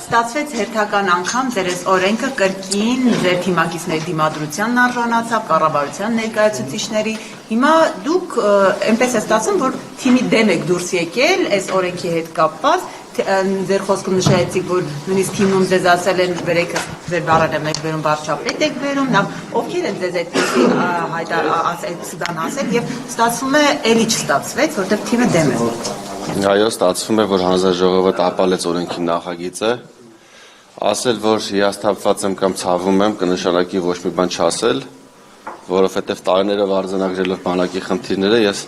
Ստացվեց հերթական անգամ ձեր այս օրենքը կրկին ձեր թիմակիցների դիմադրությանն արժանացավ, կառավարության ներկայացուցիչների։ Հիմա դուք այնպես է ստացվում, որ թիմի դեմ եք դուրս եկել այս օրենքի հետ կապված, ձեր խոսքում նշեցիք, որ նույնիսկ թիմում ձեզ ասել են վերեքը ձեր բառերն եք վերում վարչապետ եք վերում, նախ ովքեր են ձեզ այդպեսի բան ասել եւ ստացվում է էլի չստացվեց, որտեղ թիմը դեմ է։ Այո, ստացվում է, որ հանձնաժողովը տապալեց օրենքի նախագիծը, ասել, որ հիասթափված եմ կամ ցավում եմ, կնշանակի ոչ մի բան չասել, որովհետև տարիներով արձանագրելով բանակի խնդիրները ես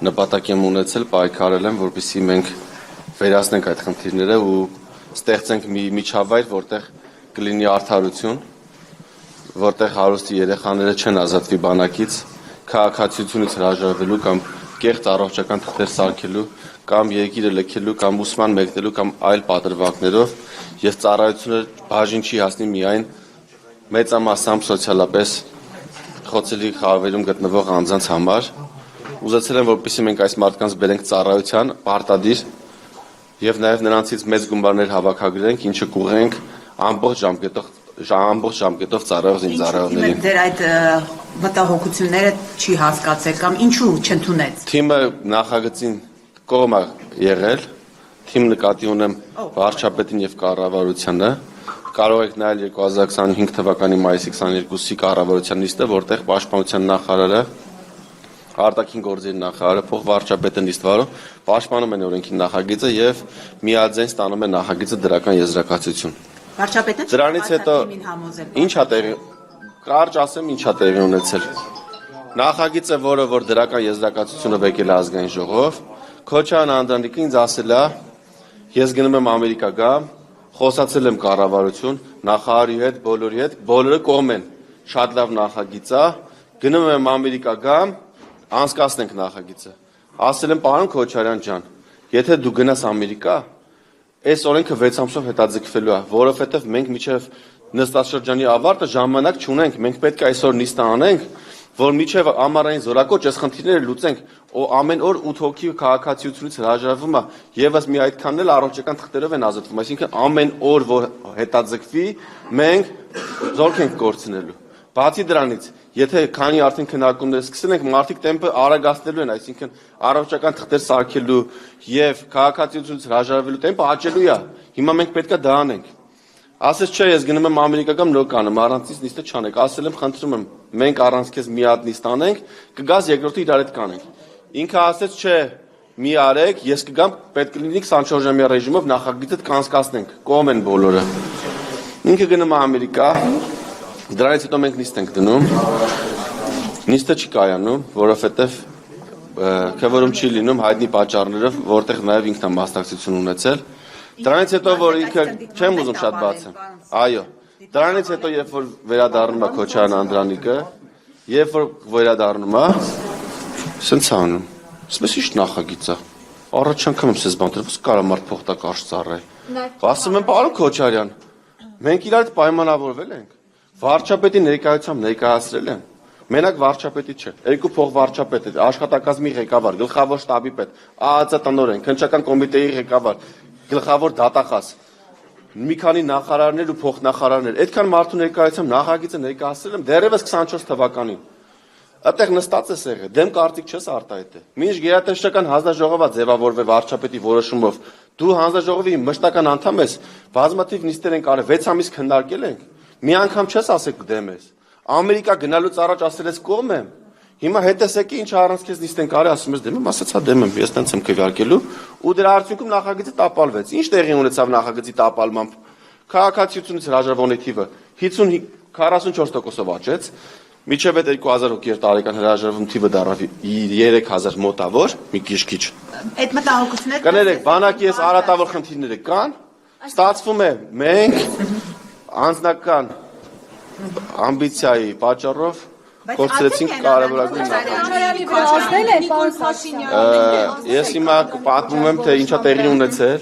նպատակ եմ ունեցել, պայքարել եմ, որպեսզի մենք վերացնենք այդ խնդիրները ու ստեղծենք մի միջավայր, որտեղ կլինի արդարություն, որտեղ հարուստի երեխաները չեն ազատվի բանակից, քաղաքացիությունից հրաժարվելու կամ կեղծ առողջական թղթեր սարքելու կամ երկիրը լքելու կամ ուսման մեկնելու կամ այլ պատրվակներով եւ ծառայությունը բաժին չի հասնի միայն մեծամասամբ սոցիալապես խոցելի խավերում գտնվող անձանց համար։ Ուզեցել եմ, որպեսզի մենք այս մարդկանց բերենք ծառայության պարտադիր եւ նաեւ նրանցից մեծ գումարներ հավաքագրենք, ինչը կուղենք ամբողջ ժամկետով ծառայող զինծառայողներին։ Ձեր այդ մտահոգությունները չի հասկացել կամ ինչու չընդունեց։ Թիմը նախագծին կողմ է եղել, թիմ նկատի ունեմ վարչապետին եւ կառավարությանը։ Կարող եք նայել 2025 թվականի մայիսի 22-ի կառավարության նիստը, որտեղ պաշտպանության նախարարը, արտաքին գործերի նախարարը, փոխվարչապետը նիստ վարում, պաշտպանում են օրենքի նախագիծը եւ միաձայն ստանում են նախագիծը դրական եզրակացություն։ Վարչապետը դրանից հետո ինչա տեղի կարճ ասեմ ինչա տեղի ունեցել։ Նախագիծը, որը որ դրական եզրակացությունը վեկել է ազգային ժողով, Քոչարյան Անդրանիկը ինձ ասել է, ես գնում եմ Ամերիկա գամ, խոսացել եմ կառավարություն, նախարարի հետ, բոլորի հետ, բոլորը կողմ են, շատ լավ նախագիծ է, գնում եմ Ամերիկա գամ, անցկացնենք նախագիծը։ Ասել եմ, պարոն Քոչարյան ջան, եթե դու գնաս Ամերիկա, այս օրենքը 6 ամսով հետաձգվելու է, որովհետև մենք միջև նստաշրջանի ավարտը ժամանակ չունենք, մենք պետք է այսօր նիստը անենք, որ միջև ամառային զորակոչ այս խնդիրները լուծենք, ամեն օր 8 հոգի քաղաքացիությունից հրաժարվում է, եւս մի այդքանն էլ առողջական թղթերով են ազատվում, այսինքն ամեն օր որ հետաձգվի, մենք զորք ենք կորցնելու։ Բացի դրանից, եթե քանի արդեն քննարկումներ սկսել ենք, մարդիկ տեմպը արագացնելու են, այսինքն առողջական թղթեր սարքելու եւ քաղաքացիությունից հրաժարվելու տեմպը աճելու է։ Հիմա մենք պետք է դա անենք։ Ասես չէ, ես գնում եմ Ամերիկա կամ նոր կանեմ, առանց նիստը չանեք, ասել եմ, խնդրում եմ, մենք առանց քեզ մի հատ նիստ անենք, կգաս երկրորդը իրար հետ կանենք։ Ինքը ասեց, չէ, մի արեք, ես կգամ, պետք է լինի 24 ժամյա ռեժիմով նախագիծը կանցկացնենք, կողմ են բոլորը։ Ինքը գնում է Ամերիկա, դրանից հետո մենք նիստ ենք դնում, նիստը չի կայանում, որովհետև քվորում չի լինում հայտնի պատճառներով, որտեղ նաև ինքն է մասնակցություն ունեցել։ Դրանից հետո որ ինքը չեմ ուզում շատ բացեմ։ Այո։ Դրանից հետո երբ որ վերադառնում է Քոչարյան Անդրանիկը, երբ որ վերադառնում է, սենց անում։ Ասես ի՞նչ նախագիծ է։ Առաջ անգամ եմ սես բան դրել, ո՞ս կարա մարդ փոխտակարժ ծառայ։ Ասում եմ, պարոն Քոչարյան, մենք իրար հետ պայմանավորվել ենք։ Վարչապետի ներկայությամբ ներկայացրել եմ։ Մենակ վարչապետի չէ, երկու փոխվարչապետ է, աշխատակազմի ղեկավար, գլխավոր շտաբի պետ, ԱԱԾ տնօրեն, քննչական կոմիտեի ղեկավար, գլխավոր դատախազ, մի քանի նախարարներ ու փոխնախարարներ, այդքան մարդու ներկայությամբ նախագիծը ներկայացրել եմ դեռևս 24 թվականին։ Այդտեղ նստած է եղել, դեմ կարծիք չես արտահայտել։ Մինչ գերատեսչական հանձնաժողովը ձևավորվի վարչապետի որոշումով, դու հանձնաժողովի մշտական անդամ ես, բազմաթիվ նիստեր ենք արել, 6 ամիս քննարկել ենք, մի անգամ չես ասել դեմ ես։ Ամերիկա գնալուց առաջ ասել ես կողմ եմ։ Հիմա հետեսեկի ինչ առանց քեզ նիստ ենք արել, ասում ես դեմ եմ, ասացա դեմ եմ, ես տենց եմ քվեարկելու ու դրա արդյունքում նախագիծը տապալվեց։ Ինչ տեղի ունեցավ նախագծի տապալմամբ։ Քաղաքացիությունից հրաժարվողների թիվը 44%-ով աճեց, միջև այդ 2000 տարեկան հրաժարվում թիվը դառավ 3000 մոտավոր, մի քիչ։ Այդ մտահոգությունները կներեք, բանակի այս արատավոր խնդիրները կան, ստացվում է մենք անձնական ամբիցիայի պատճառով կորցրեցինք կարևորագույն նախագիծը։ Ես հիմա պատմում եմ, թե ինչա տեղի ունեցել,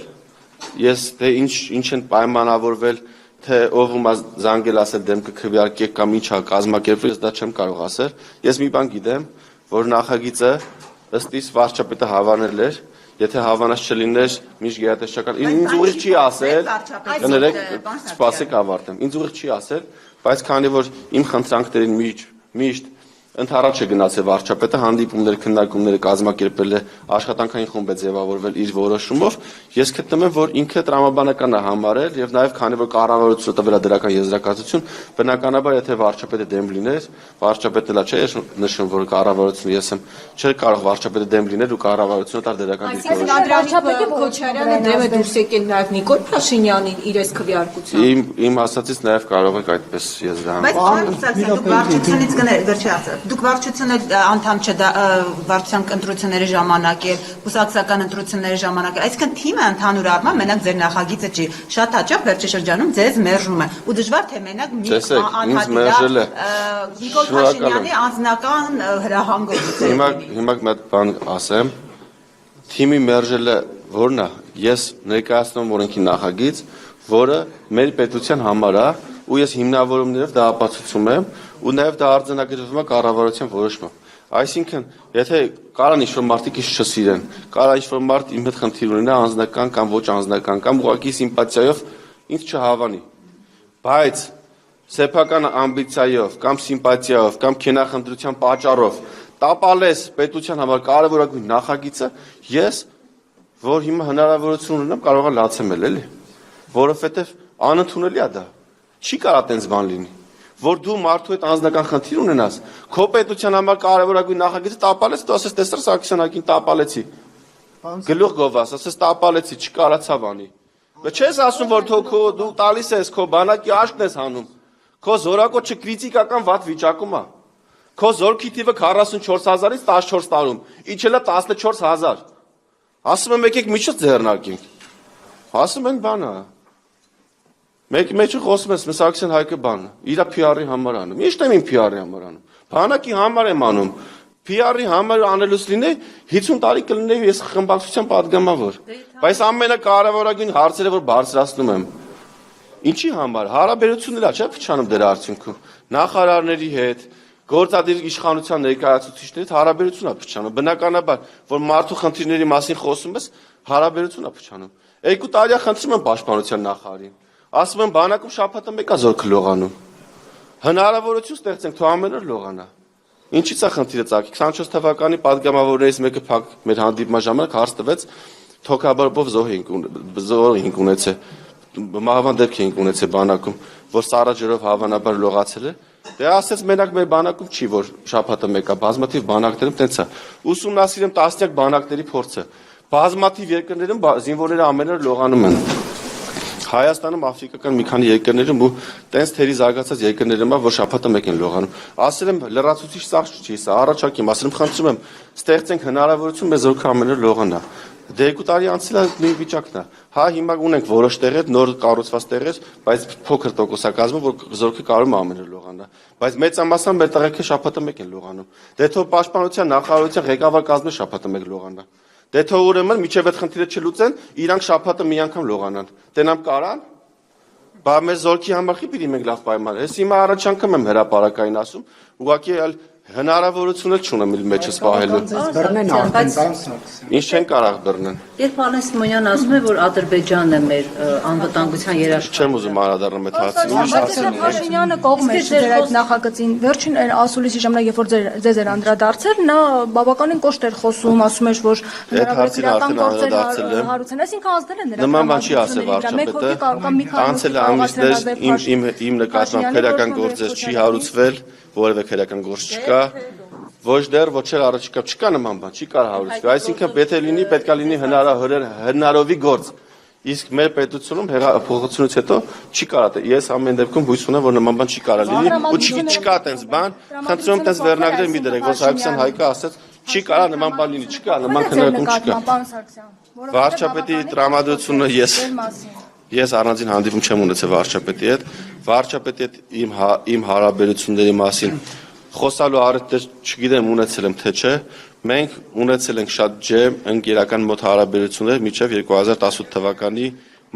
ես թե ինչ են պայմանավորվել, թե ով ում զանգել ասել դեմ կքվեարկեք կամ ինչա կազմակերպվել, ես դա չեմ կարող ասել։ Ես մի բան գիտեմ, որ նախագիծը ըստ իս վարչապետը հավանել էր եթե հավանած չլիներ միշտ գերատեսչական ինձ ուղիղ չի ասել, կներեք, սպասեք ավարտեմ։ Ինձ ուղիղ չի ասել, բայց քանի որ իմ խնդրանքներին միշտ ընդառաջ է գնացել վարչապետը, հանդիպումներ, քննարկումներ կազմակերպել է, աշխատանքային խումբ է ձևավորվել իր որոշումով, ես գտնում եմ, որ ինքը տրամաբանական է համարել եւ նաեւ քանի որ կառավարությունը տվել է դրական եզրակացություն, բնականաբար եթե վարչապետը դեմ լիներ, վարչապետը լա չէ նշում, որ կառավարությունը ես եմ, չէր կարող վարչապետը դեմ լիներ ու կառավարությունը տար դրական դիրքորոշում։ Վարչապետը Քոչարյանը դեմ է դուրս եկել նաեւ Նիկոլ Փաշինյանին իր այս քվեարկությամբ։ Իմ ասածից նաեւ կարող եք այդպես եզրահանգել։ Բայց պարոն Սարգսյան, դուք վարչությունից վերջի ասած, դուք վարչությունը անդամ վարչության ընտրությունների ժամանակ է, կուսակցական ընտրությունների ժամանակ է, այսինքն թիմը ընդհանուր առմամբ մենակ ձեր նախագիծը չի, շատ հաճախ վերջի շրջանում ձեզ մերժում է, ու դժվար թե մենակ մի անհատի Նիկոլ Փաշինյանի անձնական հրահանգով։ Հիմա մի բան ասեմ, թիմի մերժելը որն է, ես ներկայացնում օրենքի նախագիծ, որը մեր պետության համար է, ու ես հիմնավորումներով դա ապացուցում եմ, ու նաև դա արձանագրվում է կառավարության որոշմամբ։ Այսինքն, եթե կարան ինչ-որ մարդիկ ինչ չսիրեն, կարա ինչ-որ մարդ իմ հետ խնդիր ունենա անձնական կամ ոչ անձնական կամ ուղղակի սիմպաթիայով ինձ չհավանի, բայց սեփական ամբիցիայով կամ սիմպաթիայով կամ քենախնդրության պատճառով տապալես պետության համար կարևորագույն նախագիծը, ես, որ հիմա հնարավորություն ունեմ, կարող եմ լացեմ էլի, որովհետև անընդունելի է դա։ Չի կարա տենց բան լինի, որ դու մարդու հետ անձնական խնդիր ունենաս, քո պետության համար կարևորագույն նախագիծը տապալես, դու ասես տեսար Սարգսյանին տապալեցի։ Գլուխ գովաս, ասես տապալեցի, չկարացավ անի։ Բայց չես ասում, որ դու տալիս ես քո բանակի աշկն ես հանում։ Քո զորակոչը կրիտիկական վատ վիճակում է։ Քո զորքի թիվը 44000-ից 14 տարում, իջել է 14000։ Ասում եմ եկեք միջոց ձեռնարկենք։ Ասում են բանը։ Մեջը խոսում ես Սարգսյան Հայկը բանը, իր PR-ի համար անում։ Միշտ եմ իմ PR-ի համար անում։ Բանակի համար եմ անում։ PR-ի համար անելուց լինի 50 տարի կլինի ես խմբակցության падգամավոր։ Բայց ամենակարևորագույն հարցերը որ բարձրացնում եմ։ Ինչի համար հարաբերությունն է, չէ՞ փչանում դրա արդյունքում։ Նախարարների հետ, գործադիր իշխանության ներկայացուցիչների հետ հարաբերություն է փչանում։ Բնականաբար, որ մարդու խնդիրների մասին խոսում ես, հարաբերություն է փչանում։ 2 տարի խնդրում եմ պաշտպանության նախարարին։ Ասում եմ բանակում շաբաթը մեկա զորքը լողանում։ Հնարավորություն ստեղծենք, թող ամեն օր լողանա։ Ինչի՞ց է խնդիրը ծագի։ 24 թվականի падգամավորներից մեկը փակ մեր հանդիպման ժամանակ հարց տվեց, թոքաբարբով զոհ ենք ունեցել։ Մահվան դեպք ենք ունեցել բանակում, որ սառաջերով հավանաբար լողացել է։ Դե ասեց մենակ մեր բանակում չի, որ շաբաթը մեկա, բազմաթիվ բանակներում տենց է։ Ուսումնասիրեմ տասնյակ բանակների փորձը։ Բազմաթիվ երկրներում զինվորները ամեն օր լողանում են։ Հայաստանում աֆրիկական մի քանի երկրներում ու տենց թերի զարգացած երկրներում որ շաբաթը մեկ են լողանում։ Ասել եմ լրացուցիչ սաղ չի, սա առաջարկեմ, ասել եմ խնդրում եմ, ստեղծենք հնարավորություն մեր զորքը ամեն օր լողանա։ Դե 2 տարի անցել է նույն վիճակն է։ Հա հիմա ունենք որոշ տեղեր, նոր կառուցված տեղեր, բայց փոքր տոկոսակազմը, որ զորքը կարող է ամեն օր լողանա։ Բայց մեծամասամբ մեր տեղերը շաբաթը մեկ են լողանում։ Դե թող պաշտպանության նախարարության ղեկավար կազմը շաբաթը մեկ լողանա։ Դե թող ուրեմն միջև այդ խնդիրը չլուծեն, իրանք շաբաթը մի անգամ լողանան։ Տենամ կարան։ Բա մեր զորքի համար չի պիտի մենք լավ պայման։ Ես հիմա առաջ անգամ եմ հրապարակային ասում, ուղղակի այլ հնարավորություն էլ չունեմ իր մեջը սպահելու։ Բռնեն արդեն կամ Սարգսյան։ Ինչ չեն կարող բռնեն։ Երբ Ալեն Սիմոնյանն ասում է, որ Ադրբեջանն է մեր անվտանգության երաշխիքը։ Չեմ ուզում անդրադառնալ այդ հարցին։ Բայց Փաշինյանը կողմ է դեր այդ նախագծին։ Վերջին ասուլիսի ժամանակ, երբ որ ձեզ էր անդրադարձել, նա բավականին կոշտ էր խոսում, ասում էր, որ հնարավորական գործեր հարուցեն, այսինքն ազդել են նրա։ Նման բան չի ասել վարչապետը։ Անցել է ամիսներ իմ նկատմամբ քրեական գործեր չի հարուցվել, որևէ քրեական գործ չկա։ Ոչ դեռ ոչ էլ առաջիկա չկա նման բան, չի կարող հարուցվել։ Այսինքն պետք է լինի, պետքա լինի հնարովի գործ։ Իսկ մեր պետությունում հեղափոխությունից հետո չի կարող։ Ես ամեն դեպքում հույս ունեմ, որ նման բան չի կարող լինի ու չկա տենց բան։ Խնդրում եմ տենց վերնագրեր մի դրեք, որ Սարգսյան Հայկը ասեց, չի կարող նման բան լինի, չկա, նման քննարկում չկա։ Վարչապետի տրամադրությունը ես առանձին հանդիպում չեմ ունեցել վարչապետի հետ։ Վարչապետի հետ իմ հարաբերությունների մասին խոսալու առիթ չգիտեմ ունեցել եմ թե չէ։ Մենք ունեցել ենք շատ ջերմ ընկերական մոտ հարաբերություններ մինչև 2018 թվականի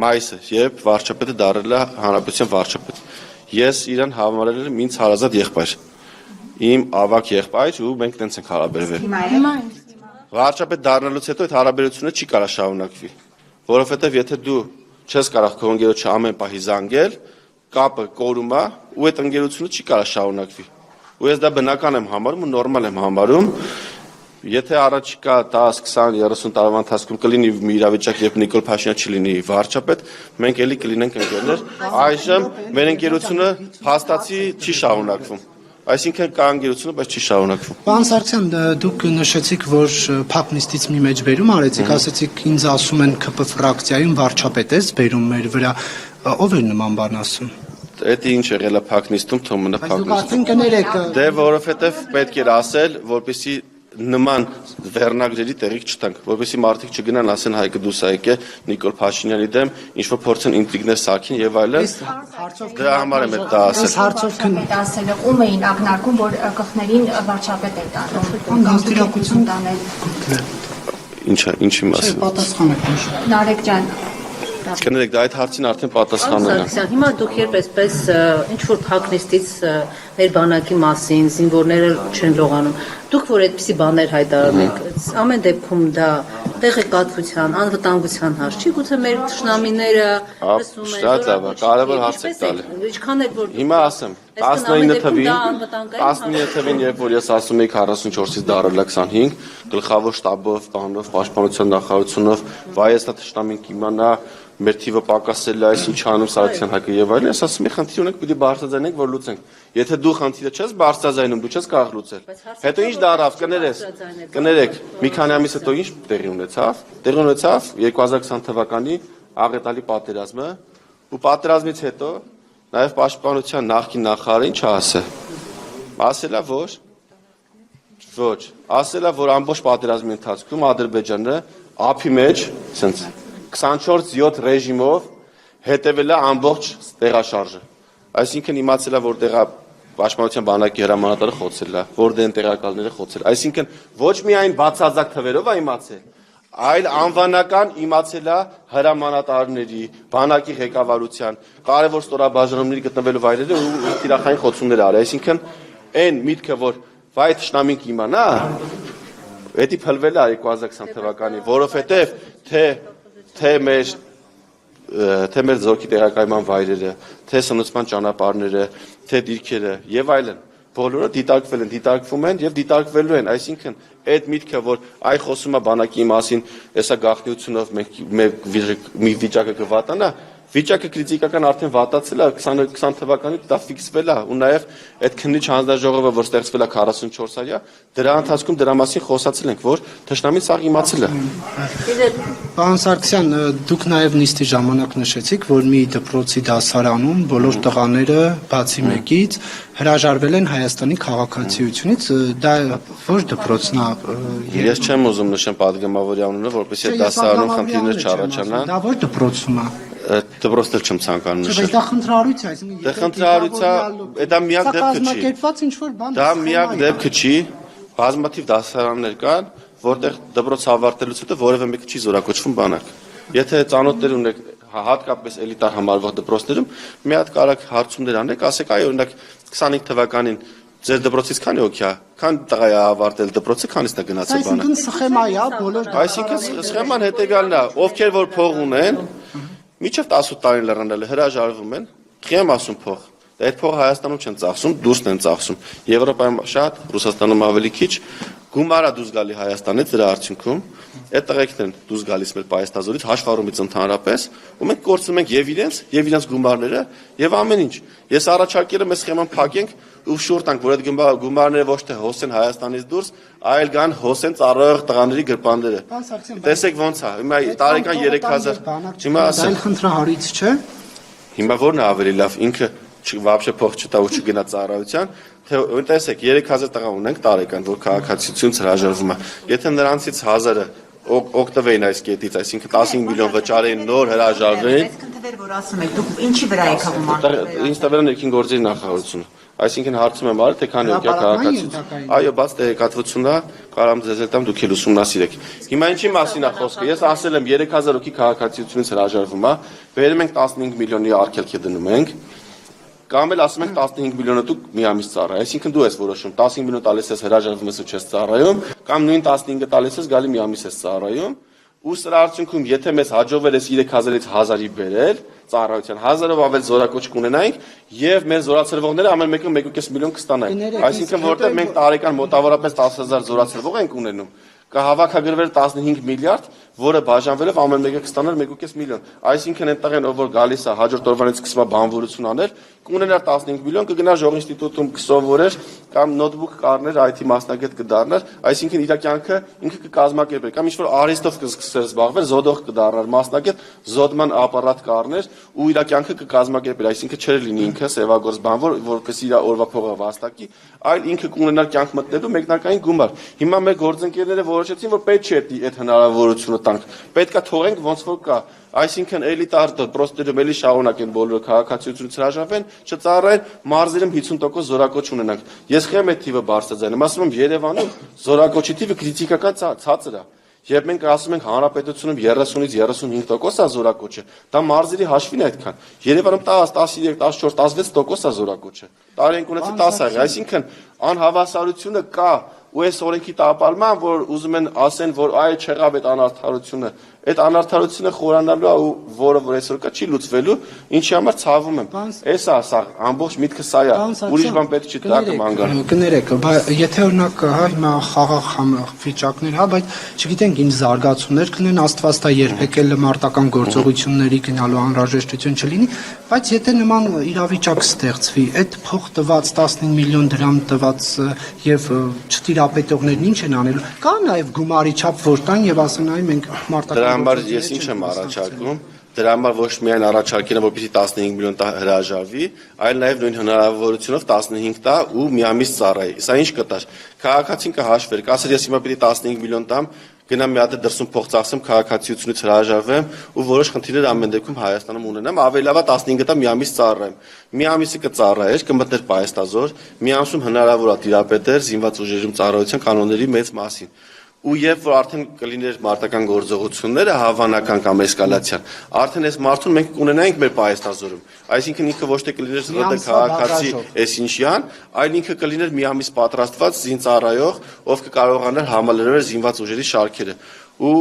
մայիսը, երբ վարչապետը դարձել է հանրապետության վարչապետ։ Ես իրան համարել եմ ինձ հարազատ եղբայր։ Իմ ավակ եղբայր ու մենք տենց ենք հարաբերվել։ Վարչապետ դառնալուց հետո այդ հարաբերությունը չի կարող շարունակվի, որովհետև եթե դու չես կարող քո ընկերոջը ամեն պահի զանգել, կապը կորում է ու այդ ընկերությունը չի կարող շարունակվի։ Ու ես դա բնական եմ համարում ու նորմալ եմ համարում, եթե առաջիկա 10, 20, 30 տարվա ընթացքում կլինի մի իրավիճակ, երբ Նիկոլ Փաշինյանը չլինի վարչապետ, մենք էլի կլինենք ընկերներ, այժմ մեր ընկերությունը փաստացի չի շարունակվում։ Այսինքն կա ընկերությունը, բայց չի շարունակվում։ Պարոն Սարգսյան, դուք նշեցիք, որ փակ նիստից մի մեջբերում արեցիք, ասեցիք ինձ ասում են ԿՊ ֆրակցիայում վարչապետ ես բերում մեր վրա, ով է նման բան ասում։ Դա ինչ եղել է փակ նիստում, թող մնա փակ Դուք արդեն կներեք։ Դե որովհետև պետք էր ասել, որպեսզի նման վերնագրերի տեղիք չտանք, որպեսզի մարդիկ չգնան ասեն Հայկը դուս եկե Նիկոլ Փաշինյանի դեմ, ինչ որ փորձեն ինտրիգներ սարքին եւ այլն։ Դրա համար եմ դա ասել։ Այս հարցով ասել ում էին ակնարկում, որ կողմերին վարչապետ է տանում։ Դաստիարակություն տանել։ Ինչի մասին։ պատասխանեք։ Նարեկ ջան, Կներեք, դա այդ հարցին արդեն պատասխանել է։ Սարգսյան, հիմա դուք երբ այսպես ինչ որ փակ նիստից մեր բանակի մասին զինվորները չեն լողանում, դուք որ այդպիսի բաներ հայտարարեք, ամեն դեպքում դա տեղեկատվության, անվտանգության հարց չի, գուցե մեր թշնամիները լսում են։ Շատ լավ, կարևոր հարց եք տալի։ Ինչքան էլ որ Հիմա ասեմ, 19 թվին, երբ որ ես ասում եի 44-ից դարել 25, գլխավոր շտաբով, բանով, պաշտպանության նախարարությունով, վայեստա թշնամին կիմանա, մեր թիվը պակասել է, այս ինչ անում Սարգսյան Հայկը եւ այլն, ես ասում եմ խնդիր ունենք, պիտի բարձրաձայնենք, որ լուծենք։ Եթե դու խնդիրը չես բարձրաձայնում, դու չես կարող լուծել։ Հետո ինչ դարավ, կներեք, մի քանի ամիս հետո ինչ տեղի ունեցավ։ Տեղի ունեցավ 2020 թվականի աղետալի պատերազմը, ու պատերազմից հետո նաեւ պաշտպանության նախկին նախարարը ինչ ասել։ Ասելա որ ամբողջ պատերազմի ընթացքում Ադրբեջանը ափի մեջ, ասենց 24/7 ռեժիմով հետևել է ամբողջ տեղաշարժը։ Այսինքն իմացել է, որ տեղա պաշտպանության բանակի հրամանատարը խոցել է, որ դեն տեղակալները խոցել։ Այսինքն ոչ միայն բացարձակ թվերով է իմացել, այլ անվանական իմացել է հրամանատարների, բանակի ղեկավարության, կարևոր ստորաբաժանումների գտնվելու վայրերը ու տիրախային խոցումներ արել։ Այսինքն այն միտքը, որ վայ թշնամին կիմանա, դա փլվել է 2020 թվականին, որովհետև թե մեր զորքի տեղակայման վայրերը, թե սնուցման ճանապարհները, թե դիրքերը եւ այլն, բոլորը դիտարկվում են եւ դիտարկվելու են, այսինքն այդ միտքը, որ այ խոսում է բանակի մասին, հեսա գաղտնիությունով մենք մի վիճակը կվատանա, վիճակը քրիտիկական արդեն վատացել է 2020 թվականից դա ֆիքսվել է ու նաև այդ քննիչ հանձնաժողովը որ ստեղծվել է 44-արյա դրա ընթացքում դրա մասին խոսացել ենք որ թշնամին սաղ իմացել է Պարոն Սարգսյան դուք նաև նիստի ժամանակ նշեցիք որ մի դպրոցի դասարանում բոլոր տղաները բացի մեկից հրաժարվել են Հայաստանի քաղաքացիությունից դա որ դպրոցն է Ես չեմ ուզում նշեմ падգամավորի անունը որպեսզի այդ դասարանում խնդիրներ չառաջանան դա որ դպրոցում է դպրոցներ չեմ ցանկանում նշել Դա խնդրարույց է, այսինքն Դա խնդրարույց է, դա միակ դեպքը չի։ Կազմակերպված ինչ-որ բան։ Դա միակ դեպքը չի։ Բազմաթիվ դասարաններ կան, որտեղ դպրոց ավարտելուց հետո որևէ մեկը չի զորակոչվում բանակ։ Եթե ծանոթներ ունեք հատկապես էլիտար համարվող դպրոցներում, մի հատ կարակ հարցումներ անեք, ասեք, այ օրինակ 25 թվականին ձեր դպրոցից քանի հոգի է, քան տղա է ավարտել դպրոցը, քանիսն է գնացել բանակ։ Այսինքն սխեմա է, բոլոր Այսինքն սխեման հետեւյալն է, ովքեր որ փող ունեն, միջև 18 տարին լռանել հրաժարվում են, խիեմ ասում փող։ Այդ փողը Հայաստանում չեն ծախսում, դուրսն են ծախսում։ Եվրոպայում շատ, Ռուսաստանում ավելի քիչ, գումարա դուրս գալի Հայաստանից դրա արդյունքում, այդ տղեկներն դուրս գալիս մեր պայեստազորից հաշվառումից ընդհանրապես, ու մենք կորցնում ենք եւ իրենց գումարները եւ ամեն ինչ։ Ես առաջարկել եմ այս սխեման փակենք ու շուրջ տանք, որ այդ գումարները ոչ թե հոսեն Հայաստանից դուրս, այլ կան հոսեն ծառայող տղաների գրպանները։ Տեսեք ոնց է, հիմա տարեկան 3000, հիմա ասեմ, խնդրահարույց չէ։ Հիմա որն է ավելի լավ, ինքը вообще փող չտա ու չգնա ծառայության, թե տեսեք 3000 տղա ունենք տարեկան, որ քաղաքացիությունից հրաժարվում է։ Եթե նրանցից 1000-ը օգտվեին այս կետից, այսինքն 15 միլիոն վճարեին նոր հրաժարվեին։ Այսինքն թվեր որ ասում եք, դուք ինչի վրա եք հավում Ինձ տվել են ներքին գործերի նախարարությունը։ Այսինքն հարցում եմ արել թե քանի հոգի է քաղաքացիություն։ Այո, բաց տեղեկատվությունն է, կարամ ձեզ էլ տամ դուք էլ ուսումնասիրեք։ Հիմա ինչի մասին է խոսքը։ Ես ասել եմ 3000 հոգի քաղաքացիությունից հրաժարվում է, վերում ենք 15 միլիոնի արգելքի դնում ենք։ Կամ էլ ասում ենք 15 միլիոնը դուք մի ամիս ծառայ, այսինքն դու ես որոշում 15 միլիոն տալիս ես հրաժարվում ես ու չես ծառայում, կամ նույն 15-ը տալիս ես գալի մի ամիս ես ծառայում, ու սրա արդյունքում եթե մեզ հաջողվել է 3000-ից 1000-ի բերել ծառայության 1000-ով ավել զորակոչ կունենայինք եւ մեր զորացրվողները ամեն մեկը 1.5 միլիոն կստանային, այսինքն որտեղ մենք տարեկան մոտավորապես 10000 զորացրվող ենք ունենում, կհավաքագրվեր 15 միլիարդ, որը բաժանվելով ամեն մեկը կստանար 1.5 միլիոն, այսինքն այնտեղ են ով որ գալիս է հաջորդ օրվանից սկսում է բանվորություն անել, կունենար 15 միլիոն, կգնար ժող ինստիտուտում կսովորեր կամ նոթբուք կառներ, IT մասնագետ կդառնար, այսինքն իր կյանքը ինքը կկազմակերպեր, կամ ինչ-որ արհեստով կսկսեր զբաղվել, զոդող կդառնար մասնագետ, զոդման ապարատ կառներ ու իր կյանքը կկազմակերպեր, այսինքն չէր լինի ինքը սևագործ բանվոր, որպեսզի իր օրվա փողը վաստակի, այլ ինքը կունենար կյանք մտնելու մեկնարկային գումար։ Հիմա մեր գործընկերները որոշեցին, որ պետք չէ այդ հնարավորությունը տանք, պետքա թողենք ոնց որ կա, այսինքն էլիտար պրոստերում էլի շարունակեն բոլորը քաղաքացիությունից հրաժարվեն, չծառայեն, մարզերում 50% զորակոչ ունենանք։ Ես խեմ այդ թիվը բարձրացնում, ասում եմ Երևանում զորակոչի թիվը քրիտիկական ցածր է։ Երբ մենք ասում ենք հանրապետությունում 30-ից 35% է զորակոչը, դա մարզերի հաշվին է այդքան։ Երևանում 10, 13, 14, 16% է զորակոչը։ Տարին ունեցել 10-ը, այսինքն անհավասարությունը կա ու այս օրենքի տապալման, որ ուզում են ասեն, որ այ չեղավ այդ անարդարությունը, այդ անարդարությունը խորանալու է ու որը որ այսօր կա չի լուծվելու, ինչի համար ցավում եմ։ Էս է սա, ամբողջ միտքը սա է, ուրիշ բան պետք չի դա կմանգան։ Կներեք, եթե օրինակ հա հիմա խաղաղ վիճակներ, հա, բայց չգիտենք ինչ զարգացումներ կլինեն, Աստված տա երբեք էլ մարտական գործողությունների գնալու անհրաժեշտություն չլինի, բայց եթե նման իրավիճակ ստեղծվի, այդ փող տված 15 միլիոն դրամ տված եւ չտիրապետողներն ինչ են անելու։ Կա նաեւ գումարի չափ որ տան եւ ասեն այ մենք մարտական համար ես ինչ եմ առաջարկում, դրա համար ոչ միայն առաջարկել եմ, որպեսզի 15 միլիոն տա հրաժարվի, այլ նաև նույն հնարավորությունով 15 տա ու մի ամիս ծառայի։ Սա ինչ կտար։ Քաղաքացին կհաշվեր, կասեր ես հիմա պիտի 15 միլիոն տամ, գնամ մի հատ դրսում փող ծախսեմ, քաղաքացիությունից հրաժարվեմ ու որոշ խնդիրներ ամեն դեպքում Հայաստանում ունենամ, ավելի լավ է 15 տա մի ամիս ծառայեմ։ Մի ամիսը կծառայեր, կմտներ պայեստազոր, մի ամսում հնարավոր է տիրապետեր զինված ուժերում ծառայության կանոնների մեծ մասին։ Ու երբ որ արդեն կլիներ մարտական գործողությունները հավանական կամ էսկալացիան, արդեն այս մարդուն մենք կունենայինք մեր պայեստազորում։ Այսինքն ինքը ոչ թե կլիներ ԶԼՏ քաղաքացի այսինչյան, այլ ինքը կլիներ մի ամիս պատրաստված զինծառայող, ով կկարողանար համալրել զինված ուժերի շարքերը։ Ու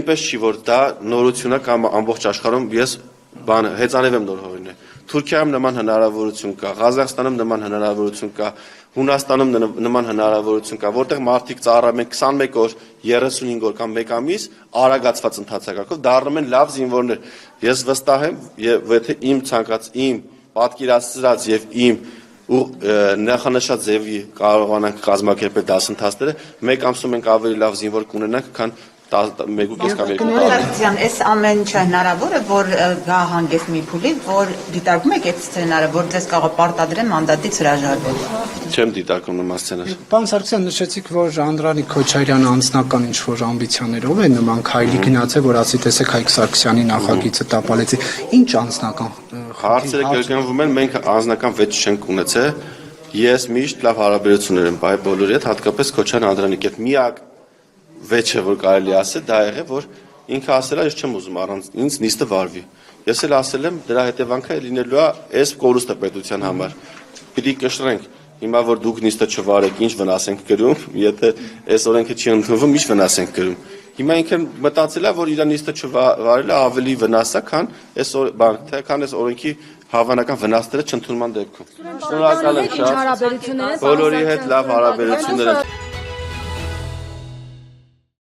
այնպես չի որ դա նորություն է կամ ամբողջ աշխարհում ես հեծանիվ եմ նոր հորինել։ Թուրքիայում նման հնարավորություն կա, Ղազախստանում նման հնարավորություն կա, Հունաստանում նման հնարավորություն կա, որտեղ մարդիկ ծառայում են 21 օր, 35 օր կամ 1 ամիս արագացված ընթացակարգով դառնում են լավ զինվորներ։ Ես վստահ եմ, եթե իմ ցանկած իմ պատկերացրած եւ իմ ու նախանշած ձևի կարողանանք կազմակերպել դասընթացները, 1 ամսում ենք ավելի լավ զինվոր կունենանք, քան 1.5 կամ 2 տարի։ Այս ամեն ինչը հնարավոր է, որ գա հանգես մի փուլի, որ դիտարկում եք այդ սցենարը, որ ձեզ կարող պարտադրեն մանդատից հրաժարվել։ Չեմ դիտարկում նման սցենար։ Պարոն Սարգսյան, նշեցիք, որ Անդրանիկ Քոչարյանը անձնական ինչ-որ ամբիցիաներով է նման քայլի գնացել, որ ասի տեսեք Հայկ Սարգսյանի նախագիծը տապալեցի։ Ինչ անձնական հարցերը կրկնվում են, մենք անձնական վեճ չենք ունեցել։ Ես միշտ լավ հարաբերություններ եմ բայ բոլորի հետ, հատկապես Քոչարյան Անդրանիկի հետ։ Միակ վեճը որ կարելի ասել, դա եղել, որ ինքը ասել է, ես չեմ ուզում առանց ինձ նիստը վարվի։ Ես էլ ասել եմ, դրա հետևանքը լինելու է այս կորուստը պետության համար։ Պիտի կշռենք։ Հիմա որ դուք նիստը չվարեք, ինչ վնաս ենք կրում, եթե այս օրենքը չի ընդունվում, ինչ վնաս ենք կրում։ Հիմա ինքը մտածել է, որ իր նիստը չվարելը ավելի վնաս է, քան այս օրենքի հավանական վնասները չընդունման դեպքում։ Շնորհակալ եմ շատ։ Բոլորի հետ լավ հարաբերություններ